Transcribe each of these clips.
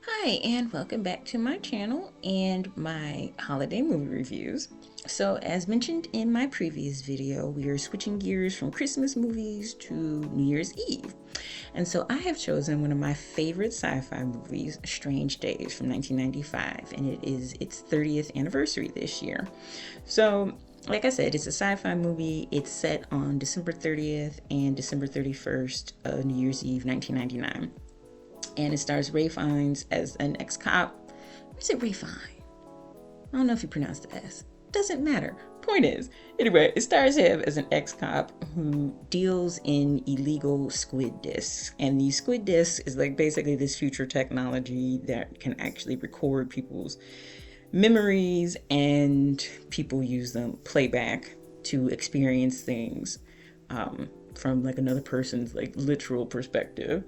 Hi, and welcome back to my channel and my holiday movie reviews. So, as mentioned in my previous video, we are switching gears from Christmas movies to New Year's Eve. And so, I have chosen one of my favorite sci-fi movies, Strange Days from 1995, and it is its 30th anniversary this year. So, like I said, it's a sci-fi movie. It's set on December 30th and December 31st, New Year's Eve, 1999, and it stars Ray Fiennes as an ex-cop. Or is it Ray Fiennes? I don't know if you pronounce the S. Doesn't matter. Point is, anyway, it stars him as an ex-cop who deals in illegal squid discs. And these squid discs is like basically this future technology that can actually record people's memories, and people use them playback to experience things from like another person's like literal perspective.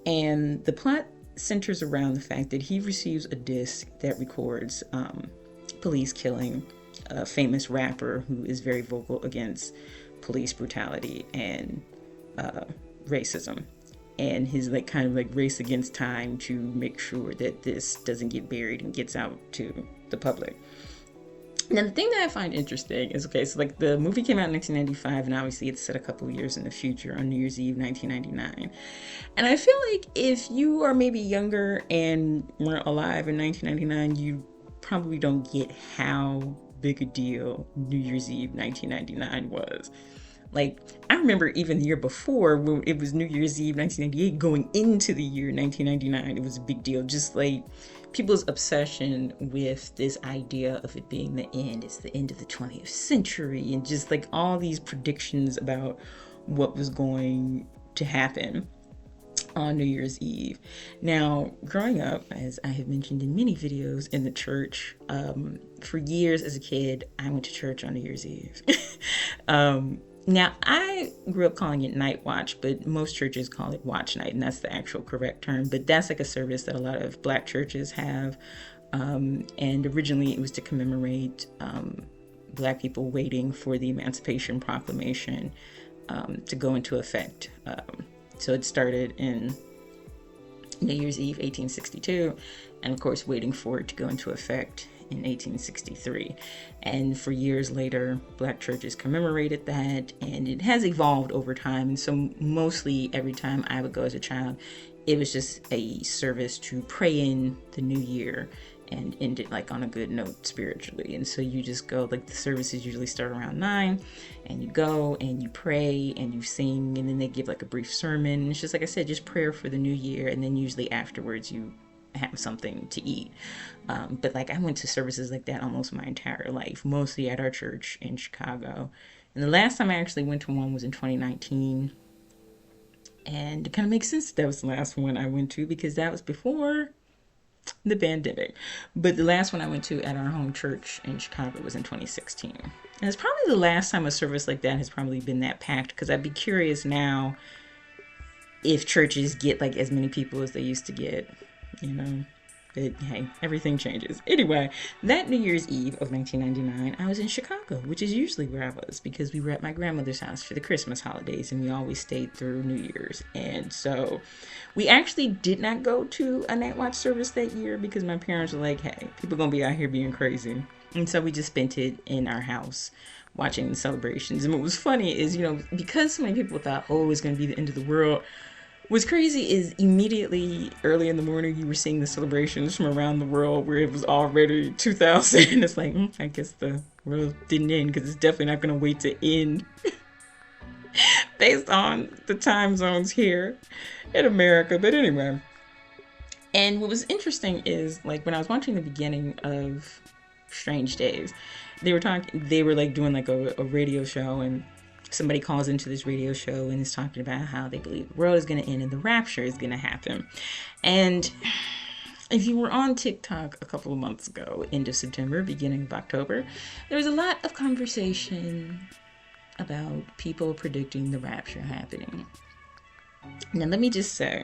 And the plot centers around the fact that he receives a disc that records police killing a famous rapper who is very vocal against police brutality and racism, and his like kind of like race against time to make sure that this doesn't get buried and gets out to the public. Now, the thing that I find interesting is, okay, so like the movie came out in 1995, and obviously it's set a couple of years in the future on New Year's Eve 1999. And I feel like if you are maybe younger and weren't alive in 1999, you probably don't get how big a deal New Year's Eve 1999 was. Like, I remember even the year before when it was New Year's Eve 1998, going into the year 1999, it was a big deal. Just like people's obsession with this idea of it being the end. It's the end of the 20th century, and just like all these predictions about what was going to happen on New Year's Eve. Now, growing up, as I have mentioned in many videos, in the church, for years as a kid, I went to church on New Year's Eve. Now, I grew up calling it night watch, but most churches call it watch night, and that's the actual correct term. But that's like a service that a lot of Black churches have. And originally it was to commemorate Black people waiting for the Emancipation Proclamation to go into effect. So it started in New Year's Eve, 1862, and of course waiting for it to go into effect in 1863. And for years later, Black churches commemorated that, and it has evolved over time. And so mostly every time I would go as a child, it was just a service to pray in the new year and end it like on a good note spiritually. And so you just go, like the services usually start around 9, and you go and you pray and you sing, and then they give like a brief sermon. And it's just like I said, just prayer for the new year, and then usually afterwards you have something to eat. But like I went to services like that almost my entire life, mostly at our church in Chicago. And the last time I actually went to one was in 2019. And it kind of makes sense that was the last one I went to, because that was before the pandemic. But the last one I went to at our home church in Chicago was in 2016. And it's probably the last time a service like that has probably been that packed, because I'd be curious now if churches get like as many people as they used to get, you know. But hey, everything changes. Anyway, that New Year's Eve of 1999, I was in Chicago, which is usually where I was, because we were at my grandmother's house for the Christmas holidays, and we always stayed through New Year's. And so we actually did not go to a night watch service that year, because my parents were like, hey, people gonna be out here being crazy. And so we just spent it in our house watching the celebrations. And what was funny is, you know, because so many people thought, oh, it's gonna be the end of the world, what's crazy is immediately early in the morning, you were seeing the celebrations from around the world where it was already 2000. It's like, I guess the world didn't end, because it's definitely not going to wait to end based on the time zones here in America. But anyway, and what was interesting is, like, when I was watching the beginning of Strange Days, they were like doing like a radio show, and somebody calls into this radio show and is talking about how they believe the world is going to end and the rapture is going to happen. And if you were on TikTok a couple of months ago, end of September, beginning of October, there was a lot of conversation about people predicting the rapture happening. Now, let me just say,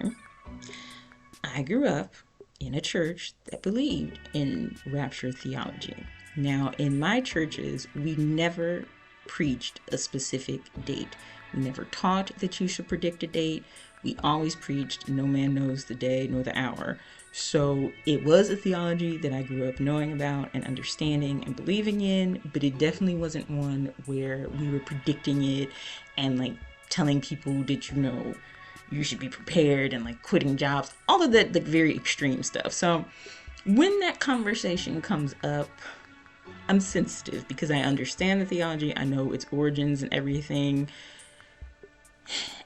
I grew up in a church that believed in rapture theology. Now, in my churches, we never preached a specific date. We never taught that you should predict a date. We always preached, no man knows the day nor the hour. So it was a theology that I grew up knowing about and understanding and believing in, but it definitely wasn't one where we were predicting it and like telling people that, you know, you should be prepared and like quitting jobs, all of that like very extreme stuff. So when that conversation comes up, I'm sensitive because I understand the theology, I know its origins and everything.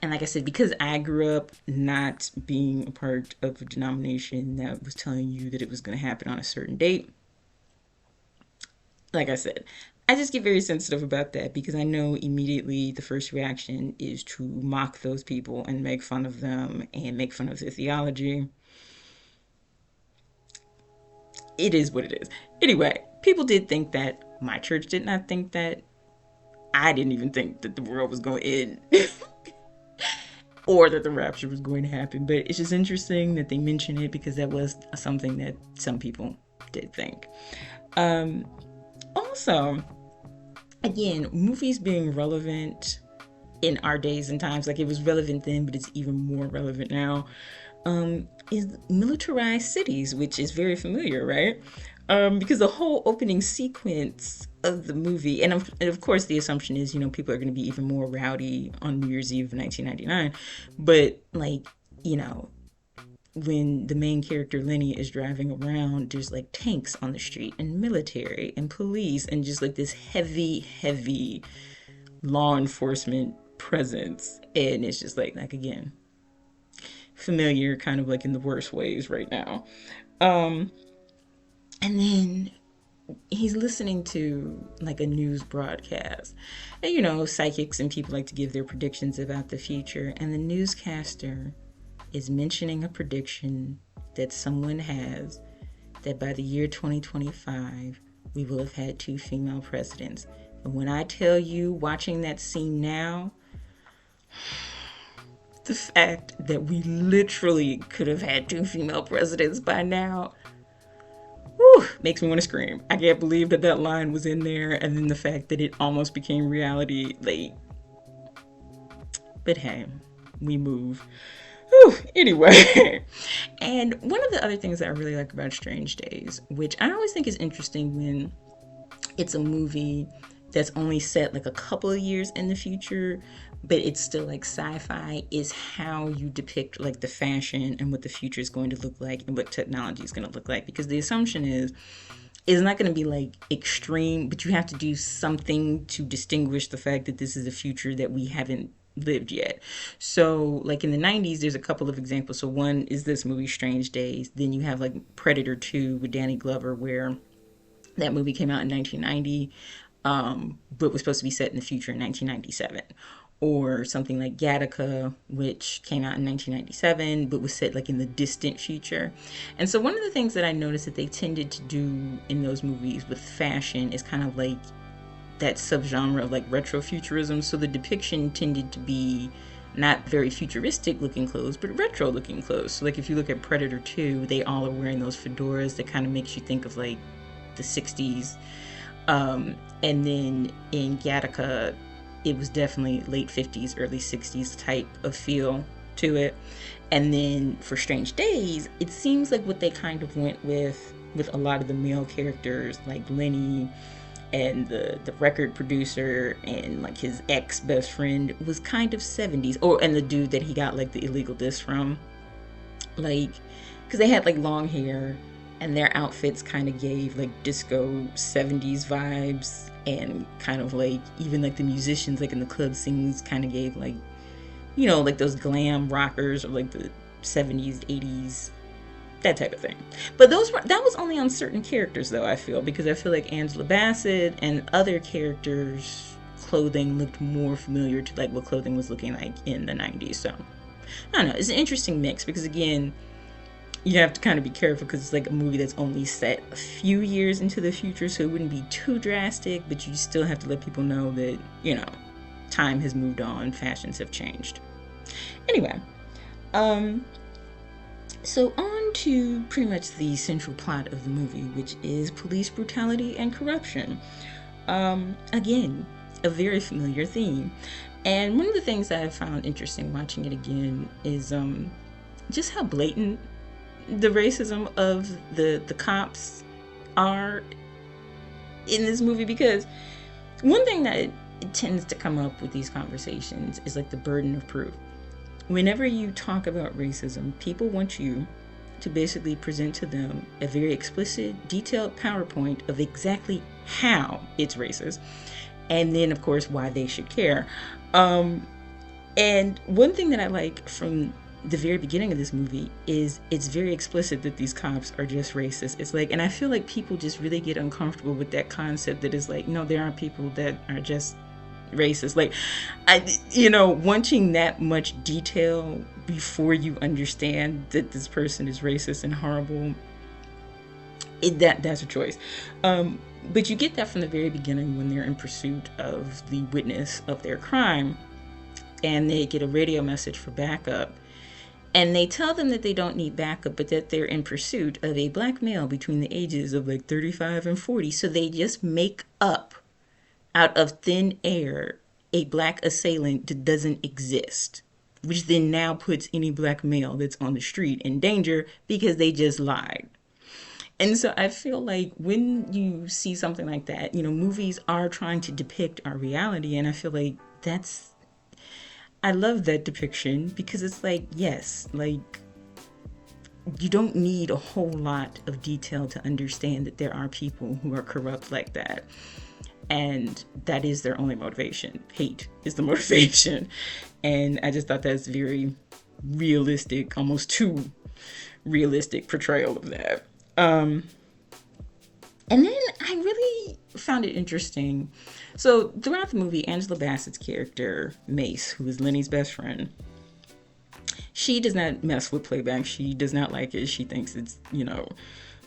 And like I said, because I grew up not being a part of a denomination that was telling you that it was going to happen on a certain date, like I said, I just get very sensitive about that because I know immediately the first reaction is to mock those people and make fun of them and make fun of their theology. It is what it is. Anyway, people did think that. My church did not think that. I didn't even think that the world was going to end. Or that the rapture was going to happen. But it's just interesting that they mention it because that was something that some people did think. Also, again, movies being relevant in our days and times, like it was relevant then, but it's even more relevant now, is militarized cities, which is very familiar, right? Because the whole opening sequence of the movie, and of course the assumption is, you know, people are going to be even more rowdy on New Year's Eve of 1999, but like, you know, when the main character Lenny is driving around, there's like tanks on the street and military and police and just like this heavy law enforcement presence, and it's just like again, familiar, kind of like in the worst ways right now. And then he's listening to like a news broadcast, and you know, psychics and people like to give their predictions about the future, and the newscaster is mentioning a prediction that someone has that by the year 2025 we will have had 2 female presidents. And when I tell you, watching that scene now, the fact that we literally could have had 2 female presidents by now, makes me want to scream. I can't believe that that line was in there, and then the fact that it almost became reality late. But hey, we move. Anyway, and one of the other things that I really like about Strange Days, which I always think is interesting when it's a movie that's only set like a couple of years in the future, but it's still like sci-fi, is how you depict like the fashion and what the future is going to look like and what technology is going to look like. Because the assumption is it's not going to be like extreme, but you have to do something to distinguish the fact that this is a future that we haven't lived yet. So like in the 90s, there's a couple of examples. So one is this movie Strange Days. Then you have like Predator 2 with Danny Glover, where that movie came out in 1990, but was supposed to be set in the future in 1997. Or something like Gattaca, which came out in 1997, but was set like in the distant future. And so one of the things that I noticed that they tended to do in those movies with fashion is kind of like that subgenre of like retrofuturism. So the depiction tended to be not very futuristic looking clothes, but retro looking clothes. So like if you look at Predator 2, they all are wearing those fedoras that kind of makes you think of like the 60s. And then in Gattaca, it was definitely late 50s, early 60s type of feel to it. And then for Strange Days, it seems like what they kind of went with a lot of the male characters, like Lenny and the record producer and like his ex best friend, was kind of 70s. And the dude that he got like the illegal disc from, like, because they had like long hair and their outfits kind of gave like disco 70s vibes, and kind of like even like the musicians like in the club scenes kind of gave like, you know, like those glam rockers or like the 70s 80s, that type of thing. But that was only on certain characters though, I feel, because I feel like Angela Bassett and other characters' clothing looked more familiar to like what clothing was looking like in the 90s. So I don't know, it's an interesting mix because again, you have to kind of be careful because it's like a movie that's only set a few years into the future, so it wouldn't be too drastic, but you still have to let people know that, you know, time has moved on, fashions have changed. Anyway, so on to pretty much the central plot of the movie, which is police brutality and corruption. Again, a very familiar theme. And one of the things that I found interesting watching it again is just how blatant the racism of the cops are in this movie, because one thing that tends to come up with these conversations is like the burden of proof. Whenever you talk about racism, people want you to basically present to them a very explicit, detailed PowerPoint of exactly how it's racist, and then of course why they should care. And one thing that I like from the very beginning of this movie is it's very explicit that these cops are just racist. It's like, and I feel like people just really get uncomfortable with that concept that is like, no, there are people that are just racist. Like, wanting that much detail before you understand that this person is racist and horrible, that's a choice. But you get that from the very beginning when they're in pursuit of the witness of their crime, and they get a radio message for backup. And they tell them that they don't need backup, but that they're in pursuit of a black male between the ages of like 35 and 40. So they just make up out of thin air a black assailant that doesn't exist, which then now puts any black male that's on the street in danger because they just lied. And so I feel like when you see something like that, movies are trying to depict our reality. And I feel like I love that depiction, because it's like, yes, like, you don't need a whole lot of detail to understand that there are people who are corrupt like that. And that is their only motivation. Hate is the motivation. And I just thought that's very realistic, almost too realistic portrayal of that. And then I really found it interesting. So throughout the movie, Angela Bassett's character, Mace, who is Lenny's best friend, she does not mess with playback. She does not like it. She thinks it's,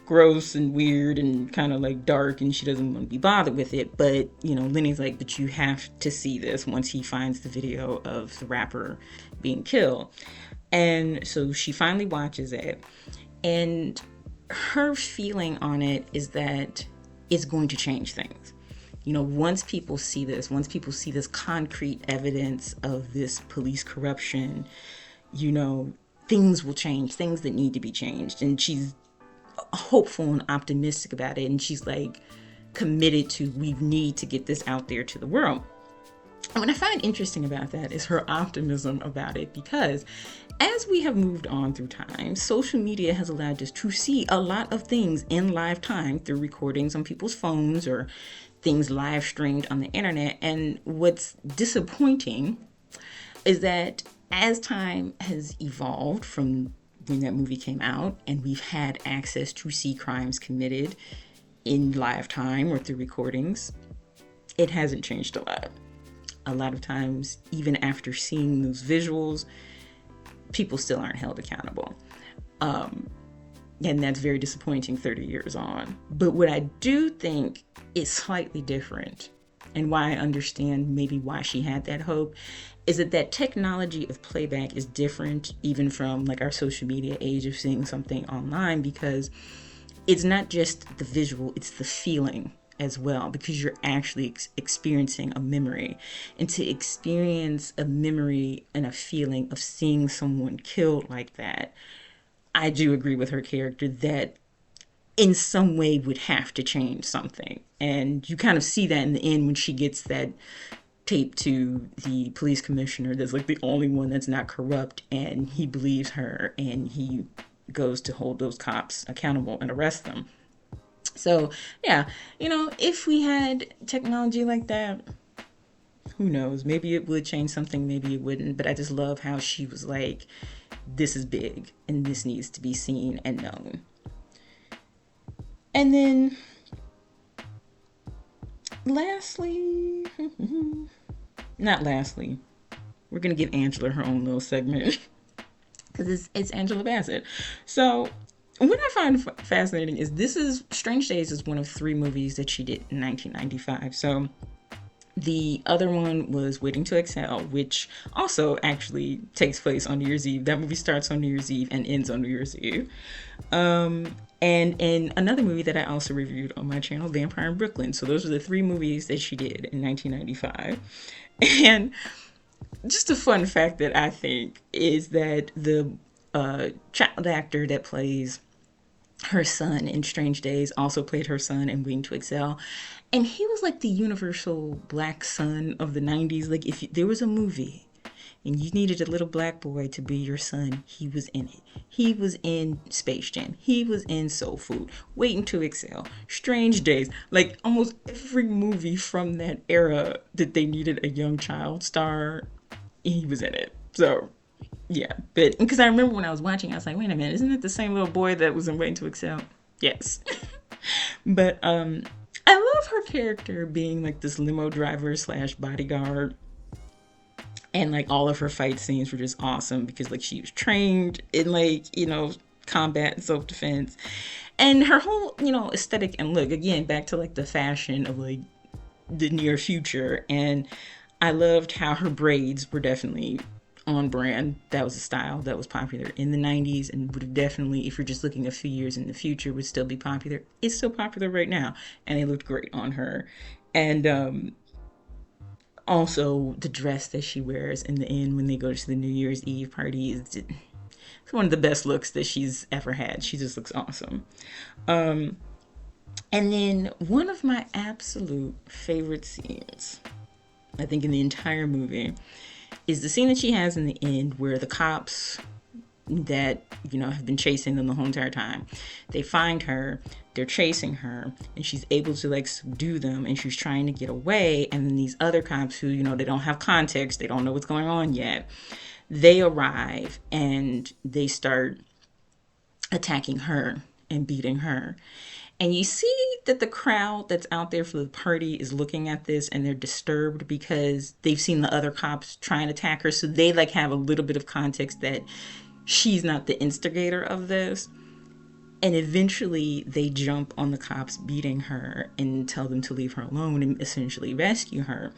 gross and weird and kind of like dark, and she doesn't want to be bothered with it. But, Lenny's like, but you have to see this once he finds the video of the rapper being killed. And so she finally watches it, and her feeling on it is that it's going to change things. Once people see this concrete evidence of this police corruption, things will change, things that need to be changed. And she's hopeful and optimistic about it. And she's like committed to, we need to get this out there to the world. And what I find interesting about that is her optimism about it, because as we have moved on through time, social media has allowed us to see a lot of things in live time through recordings on people's phones or things live streamed on the internet. And what's disappointing is that as time has evolved from when that movie came out, and we've had access to see crimes committed in live time or through recordings, it hasn't changed a lot. A lot of times, even after seeing those visuals, people still aren't held accountable. And that's very disappointing 30 years on. But what I do think is slightly different, and why I understand maybe why she had that hope, is that technology of playback is different even from like our social media age of seeing something online, because it's not just the visual, it's the feeling as well, because you're actually experiencing a memory. And to experience a memory and a feeling of seeing someone killed like that, I do agree with her character that in some way would have to change something. And you kind of see that in the end when she gets that tape to the police commissioner that's like the only one that's not corrupt, and he believes her, and he goes to hold those cops accountable and arrest them. So yeah, if we had technology like that, who knows, maybe it would change something, maybe it wouldn't. But I just love how she was like, this is big and this needs to be seen and known. And then lastly, we're going to give Angela her own little segment, because it's Angela Bassett. So what I find fascinating is Strange Days is one of 3 movies that she did in 1995. So The other one was Waiting to Exhale, which also actually takes place on New Year's Eve. That movie starts on New Year's Eve and ends on New Year's Eve. And in another movie that I also reviewed on my channel, Vampire in Brooklyn. So those are the three movies that she did in 1995. And just a fun fact that I think is that the child actor that plays her son in Strange Days also played her son in Waiting to Excel. And he was like the universal black son of the 90s. Like, if there was a movie and you needed a little black boy to be your son, he was in it. He was in Space Jam. He was in Soul Food, Waiting to Excel, Strange Days. Like, almost every movie from that era that they needed a young child star, he was in it. So, yeah. But because I remember when I was watching, I was like, wait a minute, isn't it the same little boy that was in Waiting to Excel? Yes. But I love her character being like this limo driver slash bodyguard. And like all of her fight scenes were just awesome because like she was trained in like, combat and self-defense. And her whole, aesthetic and look, again, back to like the fashion of like the near future. And I loved how her braids were definitely on brand. That was a style that was popular in the 90s and would have definitely, if you're just looking a few years in the future, would still be popular. It's still popular right now. And they looked great on her. And also the dress that she wears in the end when they go to the New Year's Eve party is it's one of the best looks that she's ever had. She just looks awesome. And then one of my absolute favorite scenes, I think in the entire movie, is the scene that she has in the end where the cops that, have been chasing them the whole entire time, they find her, they're chasing her, and she's able to like subdue them, and she's trying to get away. And then these other cops who, they don't have context, they don't know what's going on yet, they arrive and they start attacking her and beating her. And you see that the crowd that's out there for the party is looking at this and they're disturbed because they've seen the other cops try and attack her. So they like have a little bit of context that she's not the instigator of this. And eventually they jump on the cops beating her and tell them to leave her alone and essentially rescue her.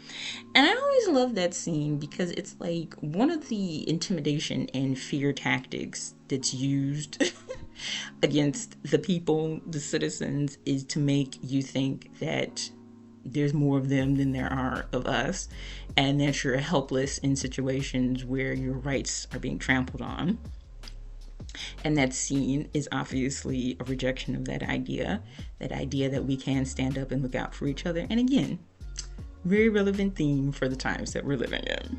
And I always love that scene because it's like one of the intimidation and fear tactics that's used against the people, the citizens, is to make you think that there's more of them than there are of us, and that you're helpless in situations where your rights are being trampled on. And that scene is obviously a rejection of that idea that we can stand up and look out for each other. And again, very relevant theme for the times that we're living in.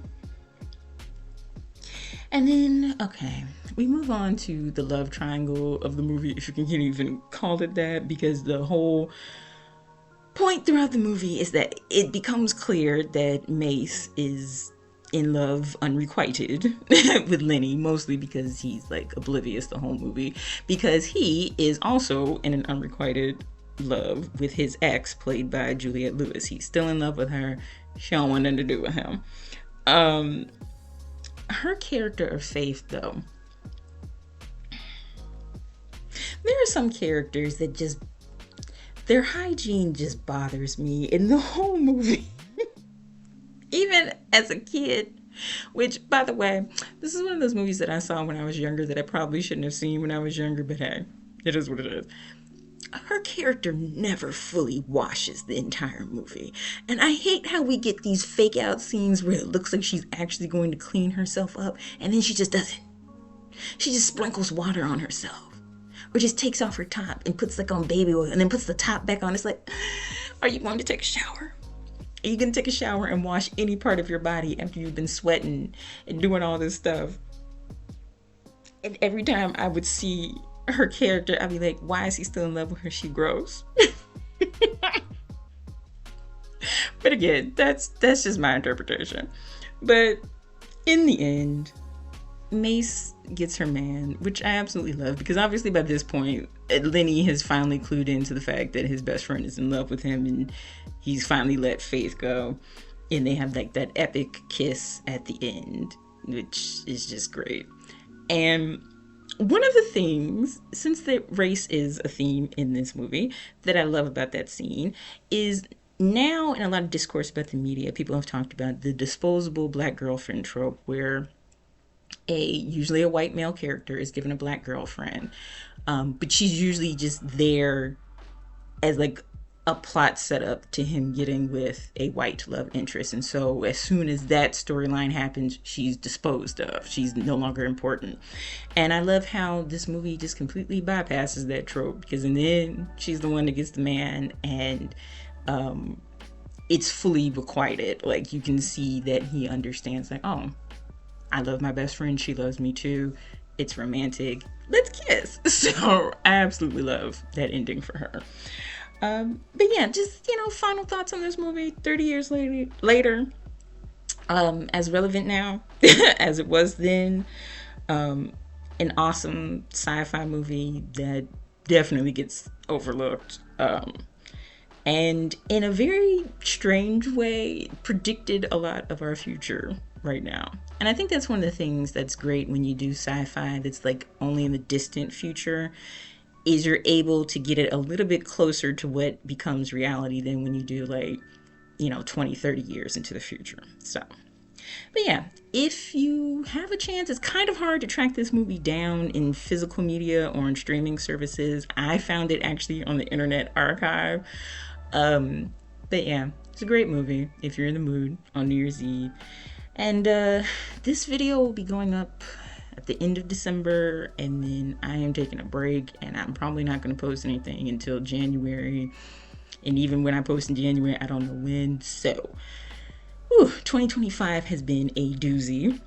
And then, okay, we move on to the love triangle of the movie, if you can even call it that, because the whole point throughout the movie is that it becomes clear that Mace is in love unrequited with Lenny, mostly because he's like oblivious the whole movie, because he is also in an unrequited love with his ex, played by Juliette Lewis. He's still in love with her. She don't want nothing to do with him. Her character of Faith, though, there are some characters that just, their hygiene just bothers me in the whole movie. Even as a kid, which, by the way, this is one of those movies that I saw when I was younger that I probably shouldn't have seen when I was younger, but hey, it is what it is. Her character never fully washes the entire movie. And I hate how we get these fake out scenes where it looks like she's actually going to clean herself up, and then she just doesn't. She just sprinkles water on herself. Or just takes off her top and puts like on baby oil and then puts the top back on. It's like, are you going to take a shower? Are you going to take a shower and wash any part of your body after you've been sweating and doing all this stuff? And every time I would see her character, I'd be like, why is he still in love with her? She gross. But again, that's just my interpretation. But in the end, Mace gets her man, which I absolutely love, because obviously by this point, Lenny has finally clued into the fact that his best friend is in love with him, and he's finally let Faith go, and they have like that epic kiss at the end, which is just great. And one of the things, since the race is a theme in this movie, that I love about that scene is now in a lot of discourse about the media, people have talked about the disposable black girlfriend trope, where usually a white male character is given a black girlfriend, but she's usually just there as like a plot setup to him getting with a white love interest. And so as soon as that storyline happens, she's disposed of. She's no longer important. And I love how this movie just completely bypasses that trope, because in the end, she's the one that gets the man, and it's fully requited. Like, you can see that he understands, like, oh, I love my best friend, she loves me too. It's romantic. Let's kiss. So I absolutely love that ending for her. But yeah, just, final thoughts on this movie 30 years later, as relevant now as it was then. An awesome sci-fi movie that definitely gets overlooked. And in a very strange way, predicted a lot of our future right now. And I think that's one of the things that's great when you do sci-fi that's like only in the distant future, is you're able to get it a little bit closer to what becomes reality than when you do 20, 30 years into the future. So, but yeah, if you have a chance, it's kind of hard to track this movie down in physical media or in streaming services. I found it actually on the Internet Archive. But yeah, it's a great movie if you're in the mood on New Year's Eve. And this video will be going up at the end of December, and then I am taking a break, and I'm probably not going to post anything until January. And even when I post in January, I don't know when. So 2025 has been a doozy,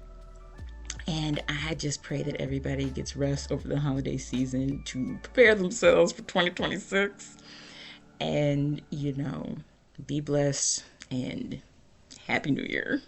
and I just pray that everybody gets rest over the holiday season to prepare themselves for 2026. And be blessed, and Happy New Year.